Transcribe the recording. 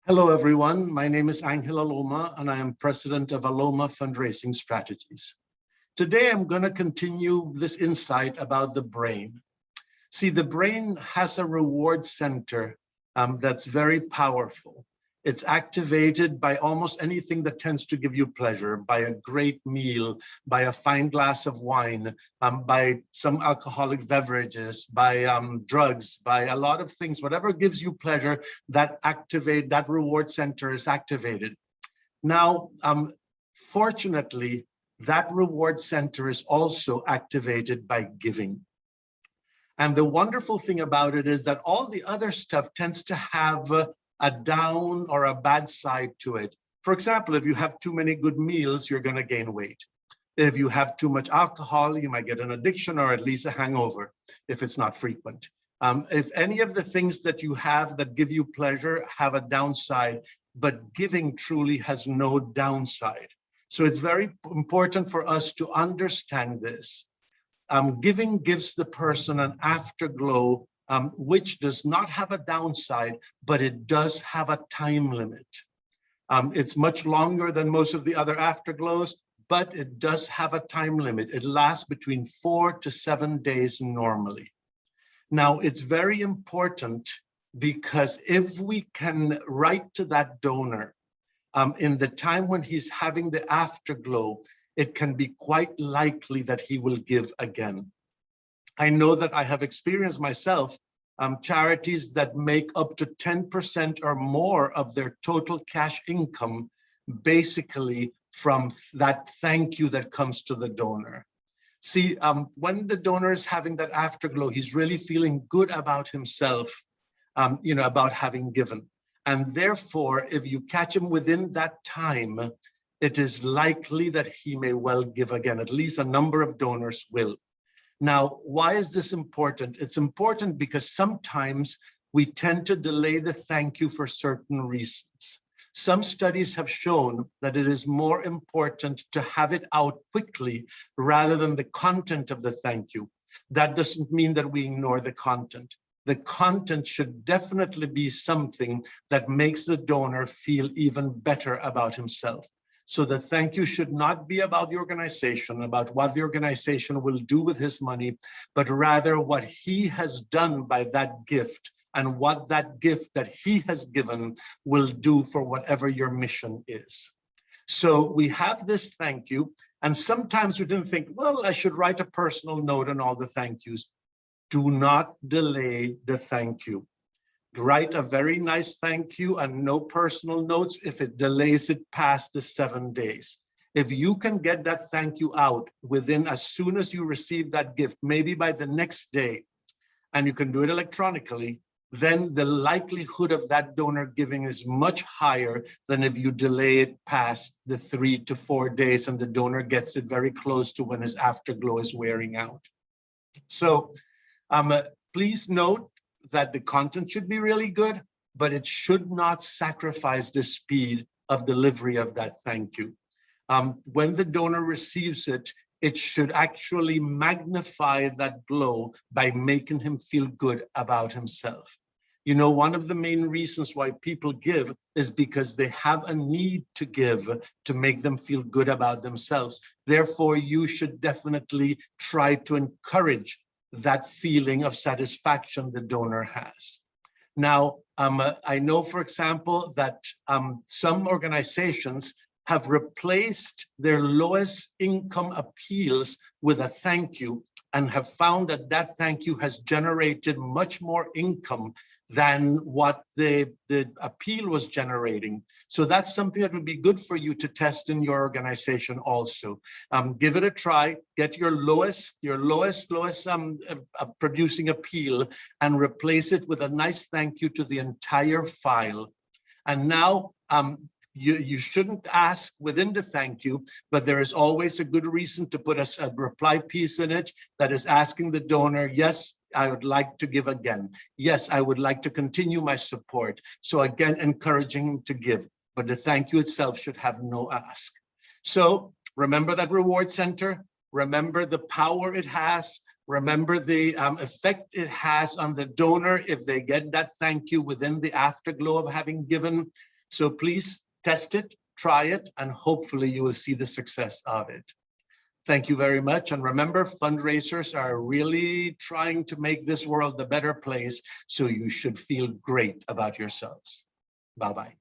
Hello, everyone. My name is Angel Aloma, and I am president of Aloma Fundraising Strategies. Today, I'm going to continue this insight about the brain. See, the brain has a reward center that's very powerful. It's activated by almost anything that tends to give you pleasure, by a great meal, by a fine glass of wine, by some alcoholic beverages, by drugs, by a lot of things. Whatever gives you pleasure, that reward center is activated. Now, fortunately, that reward center is also activated by giving. And the wonderful thing about it is that all the other stuff tends to have a down or a bad side to it. For example, if you have too many good meals, you're going to gain weight. If you have too much alcohol, you might get an addiction or at least a hangover if it's not frequent. If any of the things that you have that give you pleasure have a downside, but giving truly has no downside. So it's very important for us to understand this. Giving gives the person an afterglow, which does not have a downside, but it does have a time limit. It's much longer than most of the other afterglows, but it does have a time limit. It lasts between 4 to 7 days normally. Now, it's very important because if we can write to that donor in the time when he's having the afterglow, it can be quite likely that he will give again. I know that I have experienced myself charities that make up to 10% or more of their total cash income, basically from that thank you that comes to the donor. See, when the donor is having that afterglow, he's really feeling good about himself, about having given. And therefore, if you catch him within that time, it is likely that he may well give again. At least a number of donors will. Now, why is this important? It's important because sometimes we tend to delay the thank you for certain reasons. Some studies have shown that it is more important to have it out quickly rather than the content of the thank you. That doesn't mean that we ignore the content. The content should definitely be something that makes the donor feel even better about himself. So the thank you should not be about the organization, about what the organization will do with his money, but rather what he has done by that gift and what that gift that he has given will do for whatever your mission is. So we have this thank you, and sometimes we didn't think, well, I should write a personal note on all the thank yous. Do not delay the thank you. Write a very nice thank you and no personal notes if it delays it past the 7 days. If you can get that thank you out within as soon as you receive that gift, maybe by the next day, and you can do it electronically, then the likelihood of that donor giving is much higher than if you delay it past the 3 to 4 days and the donor gets it very close to when his afterglow is wearing out. So please note that the content should be really good, but it should not sacrifice the speed of delivery of that thank you. When the donor receives it, it should actually magnify that glow by making him feel good about himself. You know, one of the main reasons why people give is because they have a need to give to make them feel good about themselves. Therefore, you should definitely try to encourage that feeling of satisfaction the donor has. Now, I know, for example, that some organizations have replaced their lowest income appeals with a thank you and have found that that thank you has generated much more income than what the appeal was generating. So that's something that would be good for you to test in your organization also. Give it a try, get your lowest producing appeal and replace it with a nice thank you to the entire file. And now you shouldn't ask within the thank you, but there is always a good reason to put a reply piece in it that is asking the donor, yes, I would like to give again. Yes, I would like to continue my support. So again, encouraging him to give, but the thank you itself should have no ask. So remember that reward center, remember the power it has, remember the effect it has on the donor if they get that thank you within the afterglow of having given. So please test it, try it, and hopefully you will see the success of it. Thank you very much. And remember, fundraisers are really trying to make this world a better place, so you should feel great about yourselves. Bye-bye.